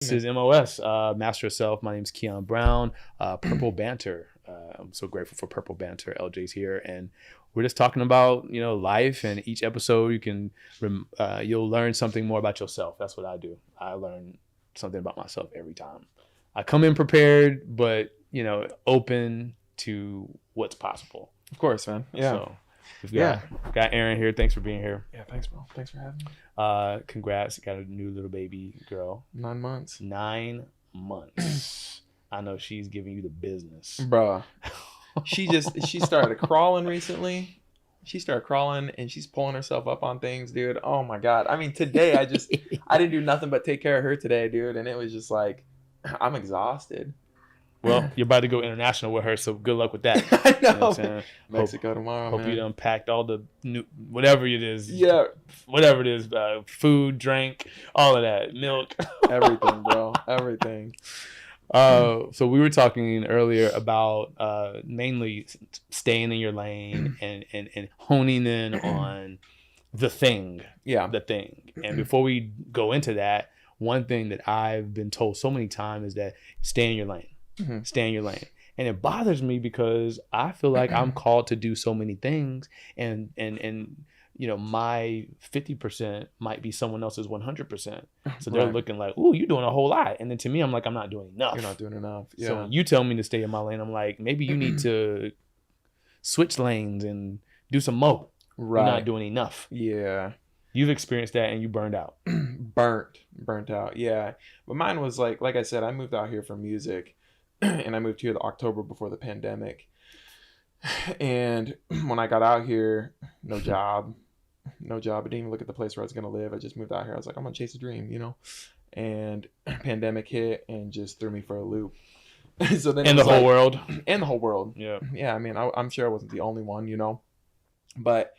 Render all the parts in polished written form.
This is MOS, Master of Self. My name is Keon Brown. Purple Banter. I'm so grateful for Purple Banter. LJ's here, and we're just talking about life. And each episode, you'll learn something more about yourself. That's what I do. I learn something about myself every time. I come in prepared, but open to what's possible. Of course, man. Yeah. So we've got Aaron here. Thanks for being here. Yeah, thanks, bro. Thanks for having me. Congrats. Got a new little baby girl. 9 months. 9 months. I know she's giving you the business. Bruh. She started crawling recently. She started crawling and she's pulling herself up on things, dude. Oh my God. I mean, today I didn't do nothing but take care of her today, dude. And it was just like, I'm exhausted. Well, you're about to go international with her, so good luck with that. I know. You know what I'm saying? Mexico tomorrow. Hope man. you unpacked all the new whatever it is. Yeah. Whatever it is, food, drink, all of that, milk, Everything, bro. Everything. So we were talking earlier about mainly staying in your lane and honing in on the thing. Yeah. The thing. And before we go into that, one thing that I've been told so many times is that stay in your lane. Mm-hmm. Stay in your lane. And it bothers me because I feel like I'm called to do so many things, and my 50% might be someone else's 100%. So they're looking like, ooh, you're doing a whole lot. And then to me, I'm like, I'm not doing enough. You're not doing enough. Yeah. So when you tell me to stay in my lane, I'm like, maybe you need to switch lanes and do some more. Right. You're not doing enough. Yeah. You've experienced that and you burned out. Burnt out. Yeah. But mine was like I said, I moved out here for music. And I moved here the October before the pandemic. And when I got out here, no job. I didn't even look at the place where I was going to live. I just moved out here. I was like, I'm going to chase a dream, And pandemic hit and just threw me for a loop. So then And the whole world. And the whole world. Yeah. Yeah. I mean, I'm sure I wasn't the only one, But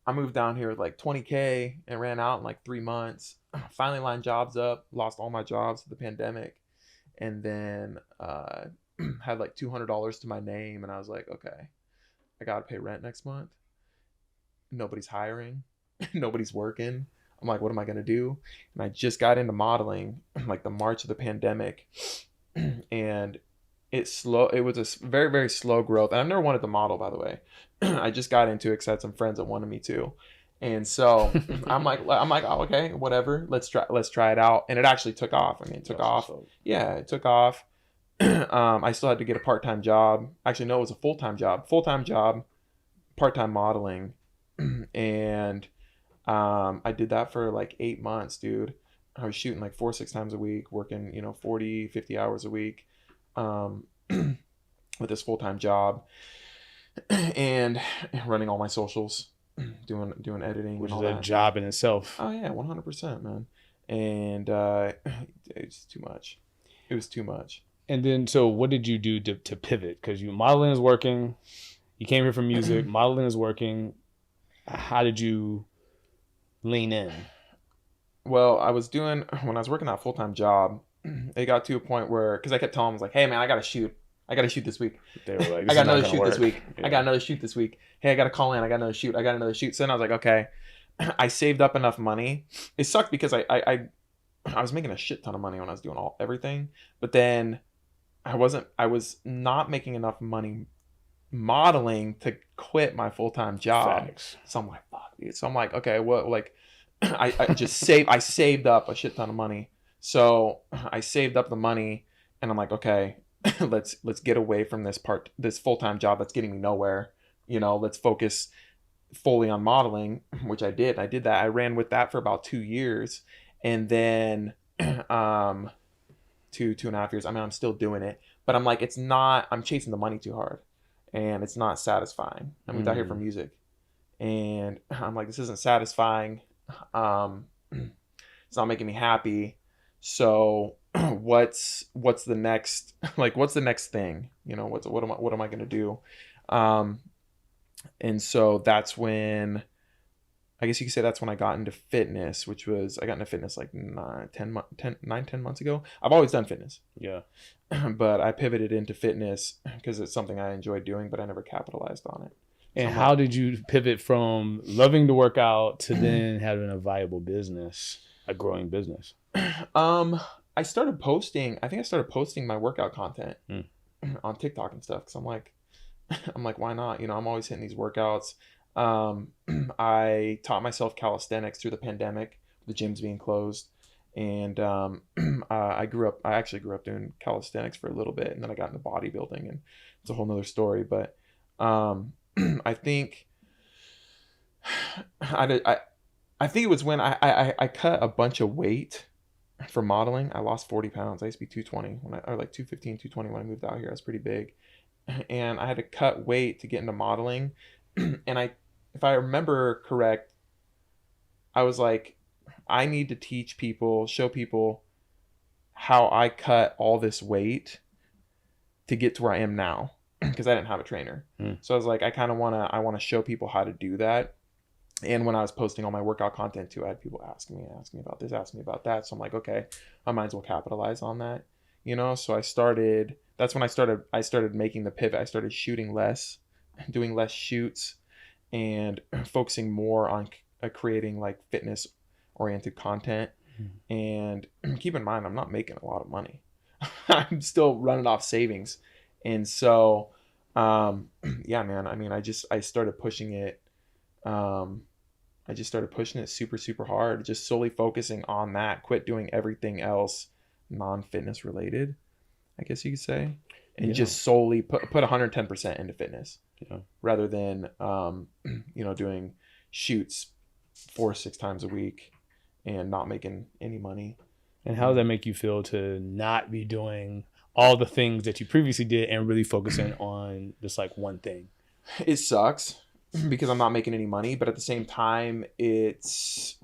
I moved down here with like 20K and ran out in like 3 months. Finally lined jobs up. Lost all my jobs to the pandemic. And then had like $200 to my name, and I was like, okay, I gotta pay rent next month. Nobody's hiring, nobody's working. I'm like, what am I gonna do? And I just got into modeling like the March of the pandemic, and it was a very, very slow growth. And I've never wanted to model, by the way. I just got into it because I had some friends that wanted me to. And so I'm like, oh, okay, whatever. Let's try it out. And it actually took off. I mean, it took off. Yeah, it took off. I still had to get a part-time job. Actually, no, it was a full-time job, part-time modeling. And I did that for like 8 months, dude. I was shooting like 4-6 times a week, working, 40, 50 hours a week, with this full-time job and running all my socials. Doing editing, which and is all a that. job in itself. Oh yeah, 100%, man. And it's too much. It was too much. And then, so what did you do to pivot? Because modeling is working. You came here for music. Modeling is working. How did you lean in? Well, when I was working that full-time job, it got to a point where, because I kept telling them, I was like, hey man, I gotta shoot this week. They were like, I got another shoot work. this week. Yeah. I got another shoot this week. Hey, I got to call in. I got another shoot. So then I was like, okay. I saved up enough money. It sucked because I was making a shit ton of money when I was doing everything. But then I was not making enough money modeling to quit my full-time job. Facts. So I'm like, fuck, dude. So I'm like, okay, well, like I saved up a shit ton of money. So I saved up the money and I'm like, okay, let's get away from this full-time job that's getting me nowhere. Let's focus fully on modeling, which I did. I did that. I ran with that for about 2 years, and then 2.5 years. I mean, I'm still doing it, but I'm like, I'm chasing the money too hard, and it's not satisfying. I moved out here for music, and I'm like, this isn't satisfying. It's not making me happy. So what's the next, what's the next thing? What am I going to do? And so that's when, I guess you could say that's when I got into fitness, which was, I got into fitness like 10 months ago. I've always done fitness. Yeah. But I pivoted into fitness because it's something I enjoyed doing, but I never capitalized on it. And how did you pivot from loving to work out to then having a viable business, a growing business? I started posting. I think I started posting my workout content Mm. on TikTok and stuff because I'm like, why not? You know, I'm always hitting these workouts. I taught myself calisthenics through the pandemic, the gyms being closed, and I actually grew up doing calisthenics for a little bit, and then I got into bodybuilding, and it's a whole nother story. But I think I think it was when I cut a bunch of weight for modeling. I lost 40 pounds. I used to be 220 or like 215, 220 when I moved out here. I was pretty big. And I had to cut weight to get into modeling. And if I remember correct, I was like, I need to teach people, show people how I cut all this weight to get to where I am now, because I didn't have a trainer. So I was like, I want to show people how to do that. And when I was posting all my workout content too, I had people asking me about this, asking me about that. So I'm like, okay, I might as well capitalize on that, you know? So that's when I started making the pivot. I started shooting less, doing less shoots, and focusing more on creating like fitness oriented content. And keep in mind, I'm not making a lot of money. I'm still running off savings. And so, yeah, man, I mean, I started pushing it. I just started pushing it super, super hard, just solely focusing on that, quit doing everything else non-fitness related, I guess you could say, and just solely put 110% into fitness, rather than, you know, doing shoots 4 or 6 times a week and not making any money. And how does that make you feel to not be doing all the things that you previously did and really focusing on just like one thing? It sucks because I'm not making any money, but at the same time, it's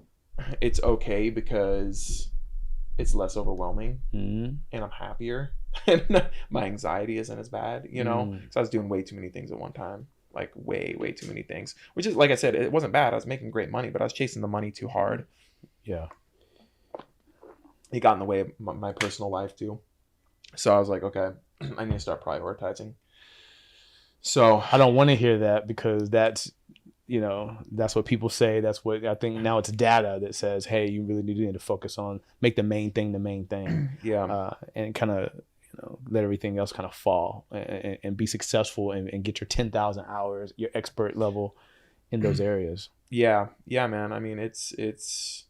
okay because it's less overwhelming, and I'm happier, and my anxiety isn't as bad, you know. So I was doing way too many things at one time, like way too many things, which is, like I said, it wasn't bad. I was making great money, but I was chasing the money too hard. Yeah, it got in the way of my personal life too. So I was like, okay, I need to start prioritizing. So I don't want to hear that, because that's, you know, that's what people say. That's what I think now. It's data that says, hey, you really need to focus on, make the main thing the main thing. And kind of, you know, let everything else kind of fall, and be successful, and get your 10,000 hours, your expert level in those areas. Yeah, man. I mean, it's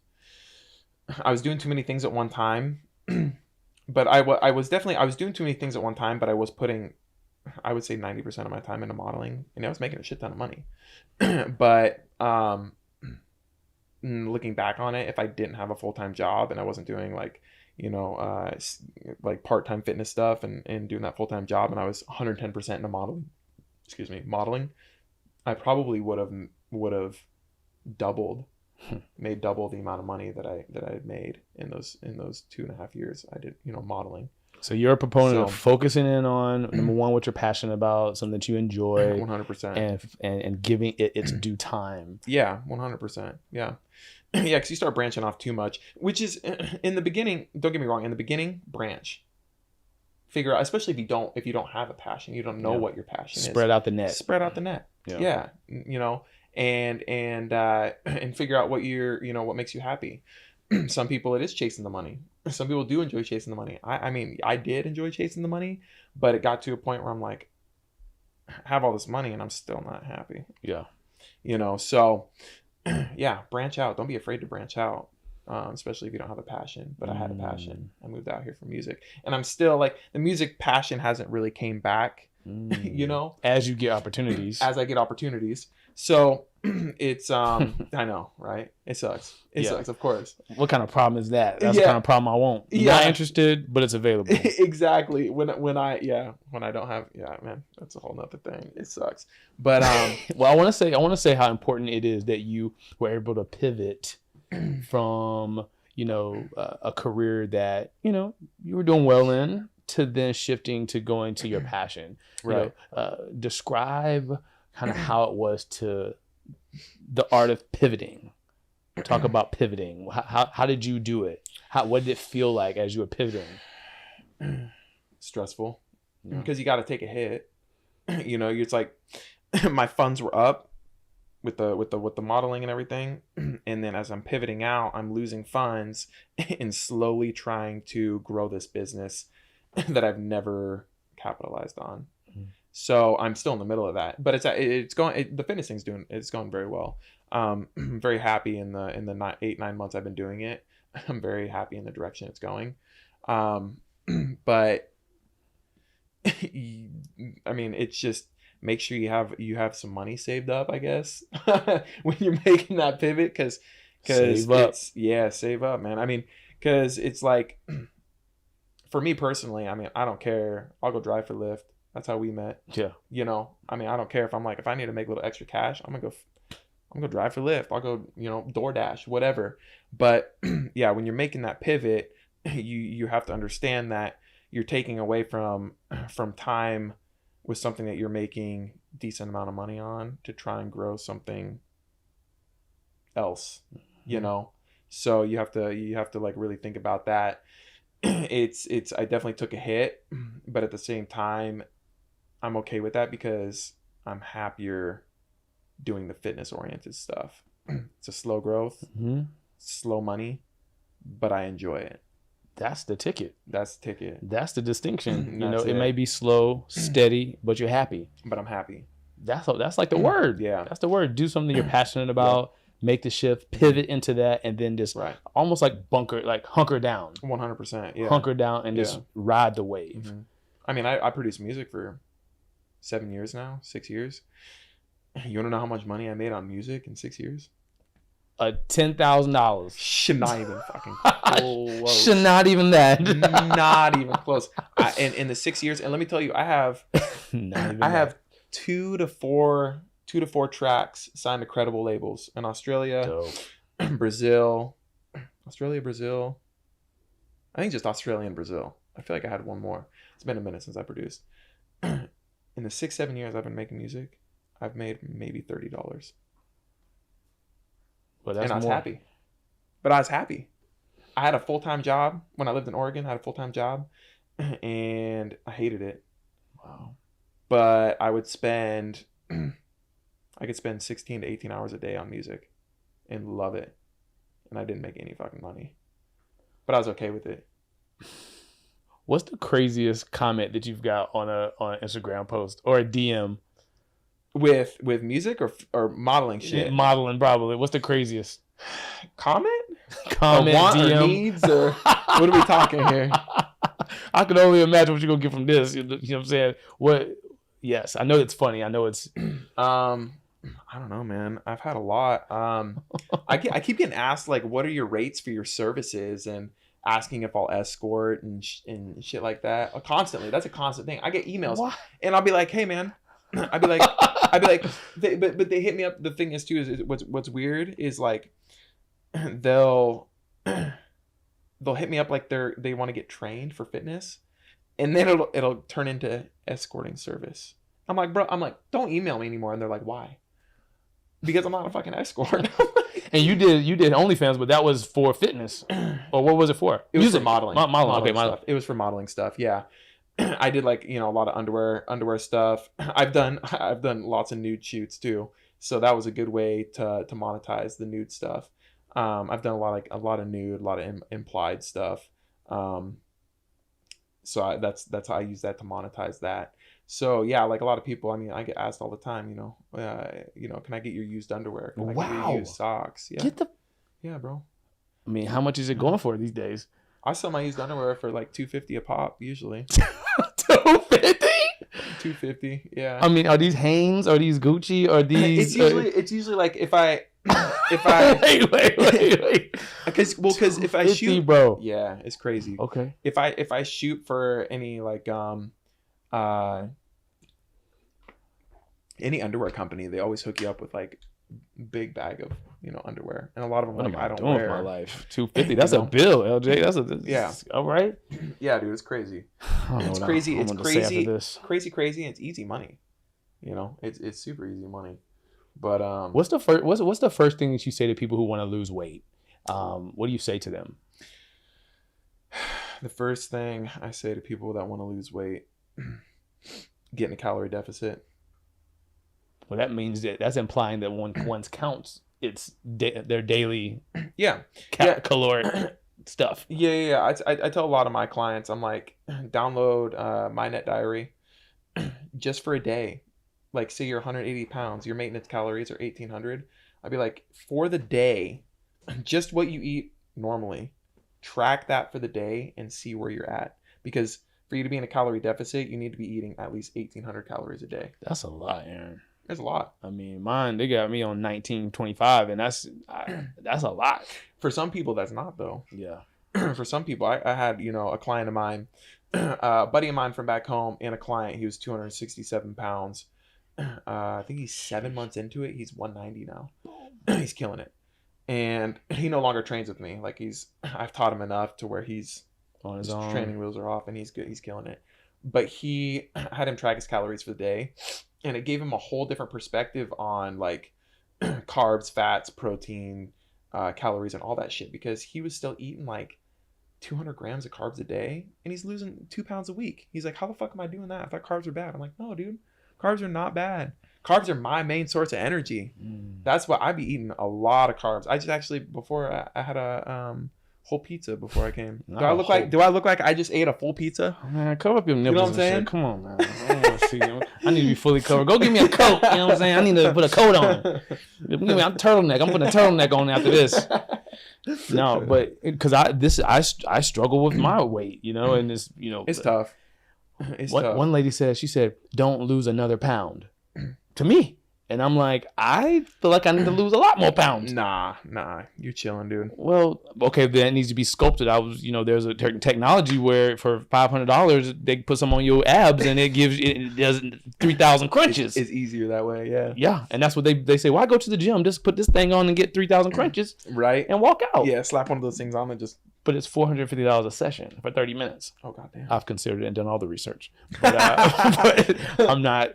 I was doing too many things at one time, but I was doing too many things at one time, but I was putting, I would say 90% of my time into modeling, and I was making a shit ton of money. But looking back on it, if I didn't have a full-time job and I wasn't doing like, you know, like part-time fitness stuff and doing that full-time job, and I was 110% into modeling, I probably would have made double the amount of money that I had made in those 2.5 years I did, you know, modeling. So you're a proponent of focusing in on, number one, what you're passionate about, something that you enjoy, 100%, and giving it its due time. Yeah, 100%. Yeah, yeah, because you start branching off too much, which is, in the beginning. Don't get me wrong. In the beginning, branch, figure out, especially if you don't have a passion, you don't know what your passion is. Spread out the net. Yeah, you know, and figure out what what makes you happy. Some people, it is chasing the money. Some people do enjoy chasing the money. I mean, I did enjoy chasing the money, but it got to a point where I'm like, I have all this money and I'm still not happy. Yeah. You know, so yeah, branch out. Don't be afraid to branch out, especially if you don't have a passion. But I had a passion. I moved out here for music, and I'm still like, the music passion hasn't really came back, you know, as you get opportunities. As I get opportunities. So it's I know, right? It sucks. It sucks, of course. What kind of problem is that? That's the kind of problem I want. I'm not interested, but it's available. Exactly. When I don't have, man, that's a whole nother thing. It sucks. But well, I want to say how important it is that you were able to pivot from, you know, a career that, you know, you were doing well in, to then shifting to going to your passion. Right. You know, describe kind of how it was to the art of pivoting. Talk about pivoting. How did you do it? What did it feel like as you were pivoting? Stressful, because you got to take a hit. You know, it's like, my funds were up, with the modeling and everything. And then as I'm pivoting out, I'm losing funds and slowly trying to grow this business that I've never capitalized on. So I'm still in the middle of that, but it's going, the fitness thing's it's going very well. I'm very happy in the 8-9 months I've been doing it. I'm very happy in the direction it's going. But I mean, it's just, make sure you have some money saved up, I guess, when you're making that pivot, because Save up. it's, yeah, save up, man. I mean, because it's like, for me personally, I mean, I don't care. I'll go drive for Lyft. That's how we met. Yeah. You know, I mean, I don't care if I'm like, if I need to make a little extra cash, I'm gonna drive for Lyft. I'll go, you know, DoorDash, whatever. But yeah, when you're making that pivot, you have to understand that you're taking away from time with something that you're making decent amount of money on to try and grow something else, you know. So you have to like really think about that. It's I definitely took a hit, but at the same time, I'm okay with that because I'm happier doing the fitness oriented stuff. It's a slow growth, slow money, but I enjoy it. That's the ticket. That's the ticket. That's the distinction. You know, That's it it. may be slow, steady, but you're happy. But I'm happy. That's like the word. Yeah. That's the word. Do something you're passionate about, make the shift, pivot into that, and then just Right. almost like hunker down. 100%. Yeah. Hunker down and just ride the wave. I mean, I produced music for 7 years now, 6 years. You want to know how much money I made on music in 6 years? $10,000. Should not even fucking close. Should not even that. Not even close. In the 6 years, and let me tell you, I have 2 to 4 tracks signed to credible labels in Australia, Dope. Brazil. I think just Australia and Brazil. I feel like I had one more. It's been a minute since I produced. In the 6-7 years I've been making music, I've made maybe $30. But that's and I was more. happy. But I was happy. I had a full-time job when I lived in Oregon. I had a full-time job, and I hated it. Wow. But I could spend 16 to 18 hours a day on music and love it. And I didn't make any fucking money. But I was okay with it. What's the craziest comment that you've got on an Instagram post or a DM? With music or modeling shit? Yeah, modeling, probably. What's the craziest? Comment? Comment, or want DM? or needs? Or what are we talking here? I can only imagine what you're going to get from this. You know what I'm saying? Yes, I know it's funny. I know it's... I don't know, man. I've had a lot. I keep getting asked, like, what are your rates for your services? And asking if I'll escort and shit like that. Constantly. That's a constant thing. I get emails. What? And I'll be like, hey, man. I'd be like, but they hit me up. The thing is, too, is what's weird is, like, they'll hit me up like they want to get trained for fitness, and then it'll turn into escorting service. I'm like, bro, don't email me anymore. And they're like, why? Because I'm not a fucking escort. And you did OnlyFans, but that was for fitness, or what was it for? It was for modeling. Modeling. Okay, stuff. It was for modeling stuff. Yeah. I did, like, you know, a lot of underwear stuff. I've done lots of nude shoots too, so that was a good way to monetize the nude stuff. I've done a lot of nude, a lot of implied stuff. So that's how I use that to monetize that. So yeah, like a lot of people, I mean, I get asked all the time, you know, can I get your used underwear? Can I get your used socks? Yeah. Yeah, bro. I mean, how much is it going for these days? I sell my used underwear for like $250 a pop usually. $250? $250, yeah. I mean, are these Hanes? Are these Gucci? Are these? It's usually like if I wait. Because if I shoot, bro. Yeah, it's crazy. Okay. If I shoot for any like any underwear company, they always hook you up with like big bag of, you know, underwear, and a lot of them, like, I don't wear. My life $250. That's a bill, LJ. Yeah. All right. Yeah, dude, it's crazy. It's crazy. It's crazy. Crazy, and it's easy money. You know, it's super easy money. But what's the first thing that you say to people who want to lose weight? What do you say to them? The first thing I say to people that want to lose weight: get in a calorie deficit. Well, that means that's implying that one's counts it's their daily caloric stuff. Yeah. I tell a lot of my clients, I'm like, download My Net Diary just for a day. Like, say you're 180 pounds, your maintenance calories are 1,800. I'd be like, for the day, just what you eat normally, track that for the day and see where you're at. Because for you to be in a calorie deficit, you need to be eating at least 1,800 calories a day. That's a lot, Aaron. That's a lot. I mean, they got me on 1925, and that's a lot. For some people, that's not, though. Yeah. For some people, I had, a client of mine, a buddy of mine from back home, and a client. He was 267 pounds. I think he's 7 months into it. He's 190 now. He's killing it. And he no longer trains with me. Like, I've taught him enough to where he's on his own. Training wheels are off, and he's good. He's killing it. But he had him track his calories for the day, and it gave him a whole different perspective on like carbs, fats, protein, calories, and all that shit. Because he was still eating like 200 grams of carbs a day, and he's losing 2 pounds a week. He's like, how the fuck am I doing that? I thought carbs are bad. I'm like, no, dude, carbs are not bad. Carbs are my main source of energy. That's why I be eating a lot of carbs. I just actually, before I had a whole pizza before I came. Do I look like I just ate a full pizza? Man, cover up your nipples. You know what I'm saying? Shit. Come on, man. I don't want to see them. I need to be fully covered. Go give me a coat. You know what I'm saying? I need to put a coat on. Give me a turtleneck. I'm putting a turtleneck on after this. No, but because I struggle with my weight, and this, it's tough. It's tough. One lady said, she said, don't lose another pound to me. And I'm like, I feel like I need to lose a lot more pounds. Nah, you're chilling, dude. Well, okay, then it needs to be sculpted. There's a technology where for $500 they put some on your abs and it does 3,000 crunches. It's easier that way, yeah. Yeah, and that's what they say. Why go to the gym? Just put this thing on and get 3,000 crunches, right? And walk out. Yeah, slap one of those things on and just. But it's $450 a session for 30 minutes. Oh goddamn! I've considered it and done all the research, but I'm not.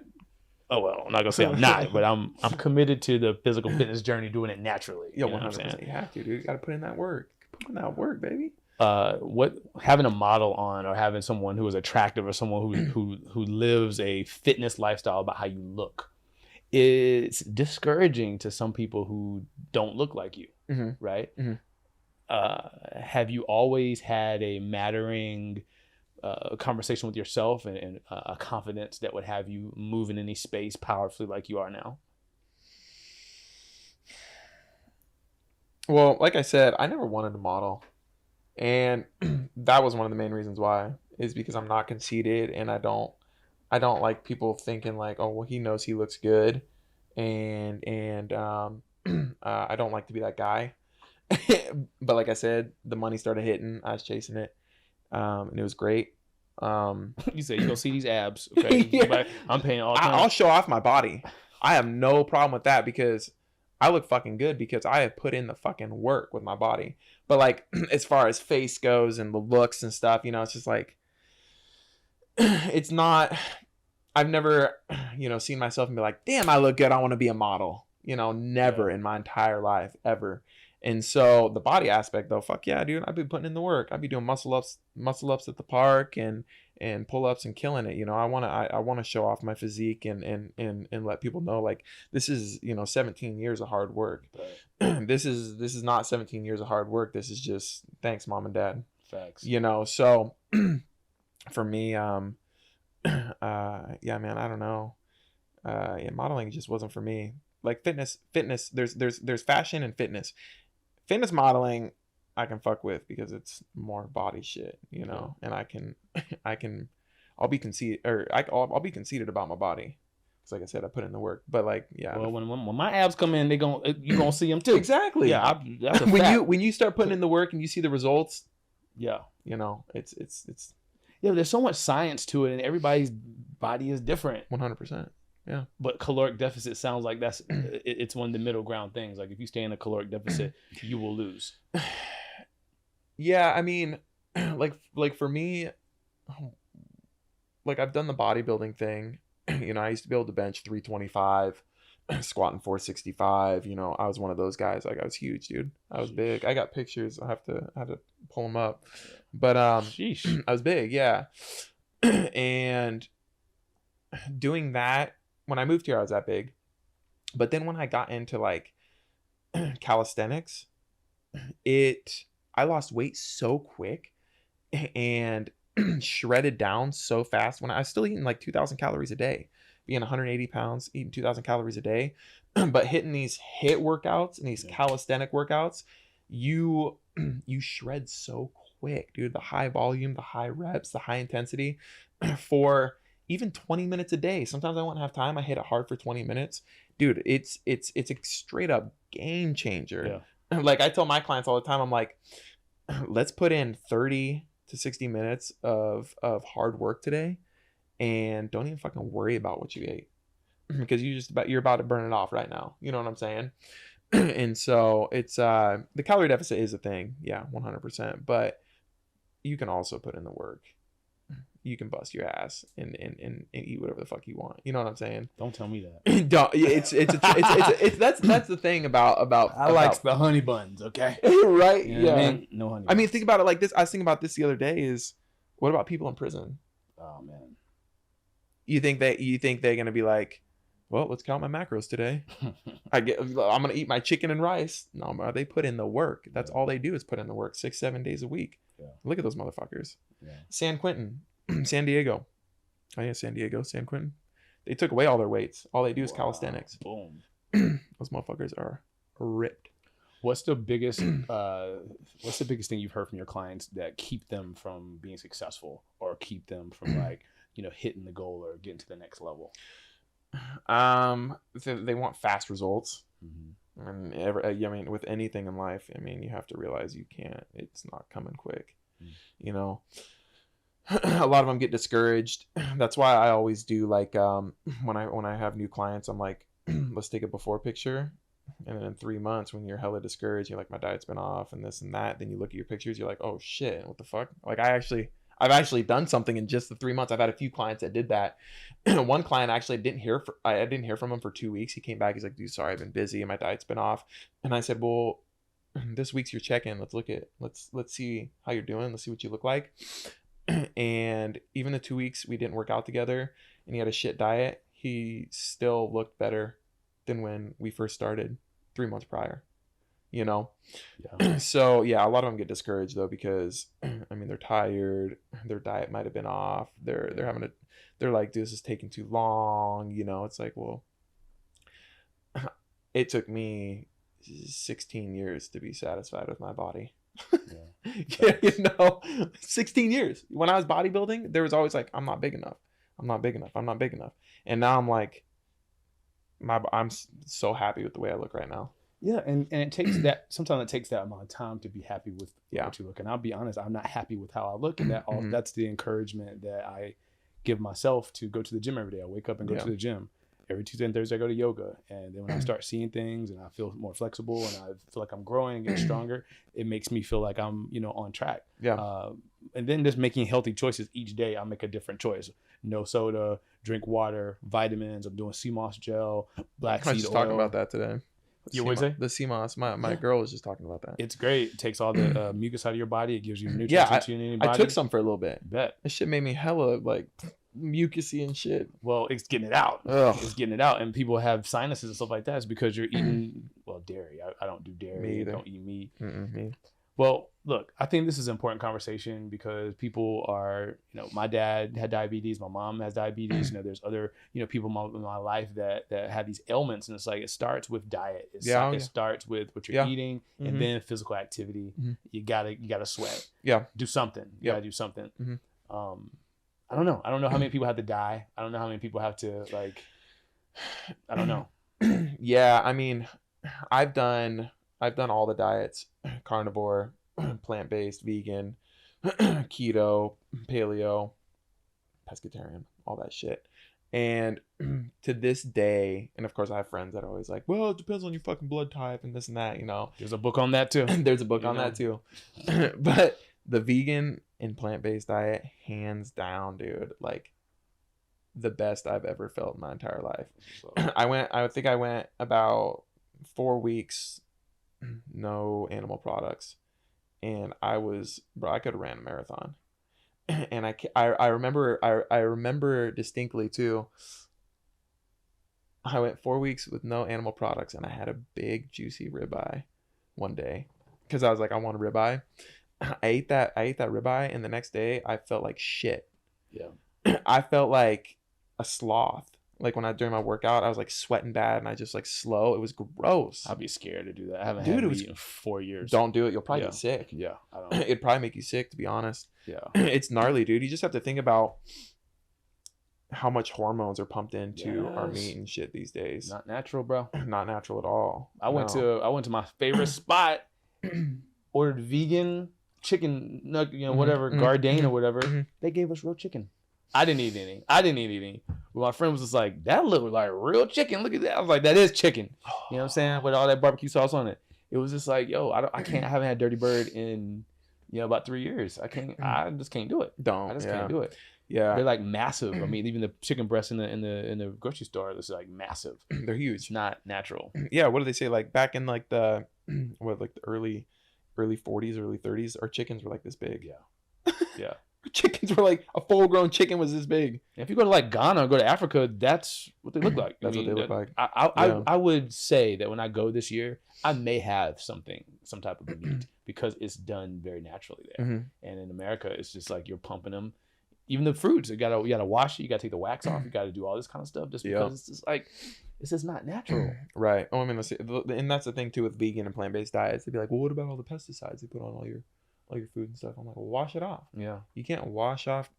Oh well, I'm not gonna say I'm not, but I'm committed to the physical fitness journey, doing it naturally. Yeah, 100%. You have to, dude. You got to put in that work. Put in that work, baby. What having a model on, or having someone who is attractive, or someone who lives a fitness lifestyle about how you look, it's discouraging to some people who don't look like you, right? Have you always had a mattering conversation with yourself and a confidence that would have you move in any space powerfully like you are now? Well, like I said, I never wanted to model, and that was one of the main reasons why, is because I'm not conceited, and I don't like people thinking like, oh well, he knows he looks good, and I don't like to be that guy. But like I said, the money started hitting. I was chasing it, and it was great. You say you don't see these abs, okay? Yeah. I'm paying all the time. I'll show off my body. I have no problem with that because I look fucking good because I have put in the fucking work with my body. But like, as far as face goes and the looks and stuff, it's just like, it's not. I've never, seen myself and be like, damn, I look good. I want to be a model. Never in my entire life ever. And so the body aspect though, fuck yeah, dude, I'd be putting in the work. I'd be doing muscle ups at the park and pull ups and killing it. I want to show off my physique and let people know like this is 17 years of hard work. This is not 17 years of hard work. This is just thanks mom and dad. Facts. So for me, yeah, man, I don't know. Yeah, modeling just wasn't for me. Like fitness. There's fashion and fitness. Fitness modeling, I can fuck with because it's more body shit, and I'll be conceited, or I'll be conceited about my body. Cause like I said, I put in the work. But like, yeah. Well, when my abs come in, you gonna see them too. Exactly. Yeah. That's a when you start putting in the work and you see the results. Yeah. It's. Yeah, there's so much science to it, and everybody's body is different. 100%. Yeah. But caloric deficit sounds like it's one of the middle ground things. Like if you stay in a caloric deficit, you will lose. Yeah, I mean, like for me, like I've done the bodybuilding thing. I used to be able to bench 325, squatting 465. I was one of those guys. Like I was huge, dude. I was big. I got pictures. I had to pull them up. But Sheesh. I was big, yeah. And doing that, when I moved here, I was that big. But then when I got into like calisthenics, I lost weight so quick and shredded down so fast when I was still eating like 2,000 calories a day, being 180 pounds, eating 2,000 calories a day. But hitting these HIIT workouts and these calisthenic workouts, you shred so quick, dude. The high volume, the high reps, the high intensity for even 20 minutes a day. Sometimes I won't have time. I hit it hard for 20 minutes. Dude, it's a straight up game changer. Yeah. Like I tell my clients all the time, I'm like, let's put in 30 to 60 minutes of hard work today, and don't even fucking worry about what you ate, because you're about to burn it off right now. You know what I'm saying? And so it's the calorie deficit is a thing. Yeah, 100%. But you can also put in the work. You can bust your ass and eat whatever the fuck you want. You know what I'm saying? Don't tell me that. Don't. It's that's the thing about I like the honey buns. Okay. Right. You know what I mean? No honey buns. I mean, think about it like this. I was thinking about this the other day. Is what about people in prison? Oh man. You think they're gonna be like, well, let's count my macros today. I'm gonna eat my chicken and rice. No, they put in the work. That's all they do is put in the work 6-7 days a week. Yeah. Look at those motherfuckers. Yeah. San Quentin, San Diego. Oh yeah, San Diego, San Quentin. They took away all their weights. All they do is calisthenics. Boom. Those motherfuckers are ripped. What's the biggest thing you've heard from your clients that keep them from being successful, or keep them from like, hitting the goal or getting to the next level? They want fast results. Mm-hmm. And I mean, with anything in life, I mean, you have to realize it's not coming quick. Mm. A lot of them get discouraged. That's why I always do like, when I have new clients, I'm like, let's take a before picture. And then in 3 months, when you're hella discouraged, you're like, my diet's been off and this and that. Then you look at your pictures, you're like, oh shit, what the fuck? Like I've actually done something in just the 3 months. I've had a few clients that did that. One client actually I didn't hear from him for 2 weeks. He came back. He's like, dude, sorry, I've been busy and my diet's been off. And I said, well, this week's your check-in. Let's see how you're doing. Let's see what you look like. And even the 2 weeks we didn't work out together and he had a shit diet, he still looked better than when we first started 3 months prior. Yeah. So yeah, a lot of them get discouraged though, because I mean, they're tired, their diet might have been off, they're like, this is taking too long. It's like, well, it took me 16 years to be satisfied with my body. Yeah. 16 years. When I was bodybuilding, there was always like, I'm not big enough. And now I'm like, I'm so happy with the way I look right now. Yeah, and it takes that, sometimes it takes that amount of time to be happy with what you look. And I'll be honest, I'm not happy with how I look, and that's the encouragement that I give myself to go to the gym every day. I wake up and go to the gym. Every Tuesday and Thursday I go to yoga. And then when I start seeing things and I feel more flexible and I feel like I'm growing and getting stronger, it makes me feel like I'm, on track. Yeah. And then just making healthy choices each day. I make a different choice. No soda, drink water, vitamins. I'm doing sea moss gel, black seed oil. I was just talking about that today. You would say? The sea moss. My girl was just talking about that. It's great. It takes all the mucus out of your body. It gives you nutrients into your body. I took some for a little bit. Bet. That shit made me hella like mucusy and shit. Well, it's getting it out. Ugh. It's getting it out. And people have sinuses and stuff like that. It's because you're eating, dairy. I don't do dairy. I don't eat meat. Me. Well, look, I think this is an important conversation because people are, my dad had diabetes, my mom has diabetes, there's other, people in my life that have these ailments, and it's like, it starts with diet. It starts with what you're eating, and then physical activity. You gotta sweat. Yeah. Do something. You gotta do something. I don't know. I don't know how many people have to die. I don't know how many people have to I don't know. Yeah. I mean, I've done all the diets: carnivore, plant-based, vegan, keto, paleo, pescatarian, all that shit. And to this day, and of course I have friends that are always like, well, it depends on your fucking blood type and this and that, There's a book on that too. There's a book on that too. But the vegan and plant-based diet, hands down, dude, like the best I've ever felt in my entire life. So. I think I went about 4 weeks, no animal products. And I could have ran a marathon. And I remember distinctly too, I went 4 weeks with no animal products, and I had a big juicy ribeye one day because I was like, I want a ribeye. I ate that ribeye, and the next day I felt like shit. Yeah. I felt like a sloth. Like when during my workout, I was like sweating bad, and I just like slow. It was gross. I'd be scared to do that. I haven't Dude, had it meat was- in 4 years. Don't do it. You'll probably Yeah. get sick. Yeah, I don't. It'd probably make you sick, to be honest. Yeah. It's gnarly, dude. You just have to think about how much hormones are pumped into our Yes. meat and shit these days. Not natural, bro. Not natural at all. I went to my favorite spot, ordered vegan chicken nugget, whatever, Gardein or whatever. Mhm. They gave us real chicken. I didn't eat any. But my friend was just like, that looked like real chicken. Look at that. I was like, that is chicken. You know what I'm saying? With all that barbecue sauce on it. It was just like, yo, I haven't had Dirty Bird in, about 3 years. I just can't do it. Don't. I just yeah. can't do it. Yeah. They're like massive. I mean, even the chicken breast in the grocery store is like massive. They're It's huge. not natural. Yeah. What do they say? Like back in like the early 40s, early 30s, our chickens were like this big. Yeah. Yeah. Chickens were like a full grown chicken was this big. If you go to like Ghana or go to Africa, that's what they look like. That's what they look like. I would say that when I go this year, I may have some type of meat because it's done very naturally there. Mhm. And in America, it's just like you're pumping them. Even the fruits, you gotta wash it. You gotta take the wax off. You gotta do all this kind of stuff just because it's just like it's just not natural. Right. Oh, I mean, and that's the thing too with vegan and plant-based diets. They'd be like, well, what about all the pesticides they put on all your food and stuff? I'm like, well, wash it off. Yeah. You can't wash off.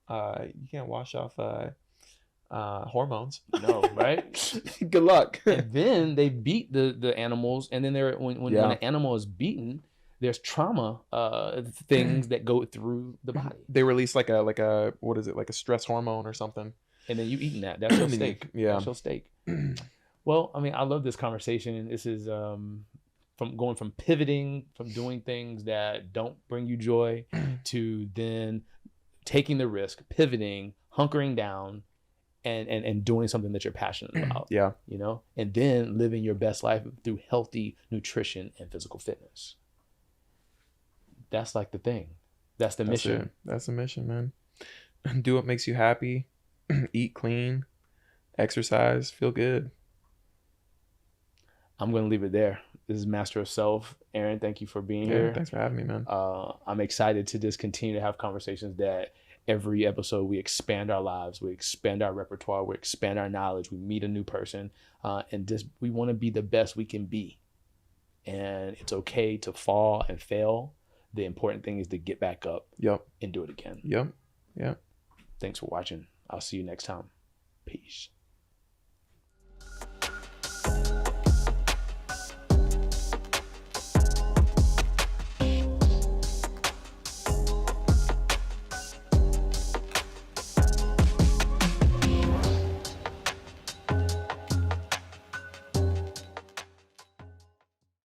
Hormones. No, right? Good luck. And then they beat the animals, and then when an animal is beaten, there's trauma things that go through the body, They release like a what is it, like a stress hormone or something. and then you eating that. That's your steak. Yeah. That's your steak. Well, I mean, I love this conversation. This is from pivoting from doing things that don't bring you joy to then taking the risk, pivoting, hunkering down, and doing something that you're passionate about. Yeah. And then living your best life through healthy nutrition and physical fitness. That's like the thing. That's the mission. That's the mission, man. Do what makes you happy. Eat clean. Exercise. Feel good. I'm going to leave it there. This is Master of Self. Aaron, thank you for being here. Thanks for having me, man. I'm excited to just continue to have conversations that every episode we expand our lives, we expand our repertoire, we expand our knowledge, we meet a new person, and just we want to be the best we can be. And it's okay to fall and fail. The important thing is to get back up and do it again. Yep. Thanks for watching. I'll see you next time. Peace.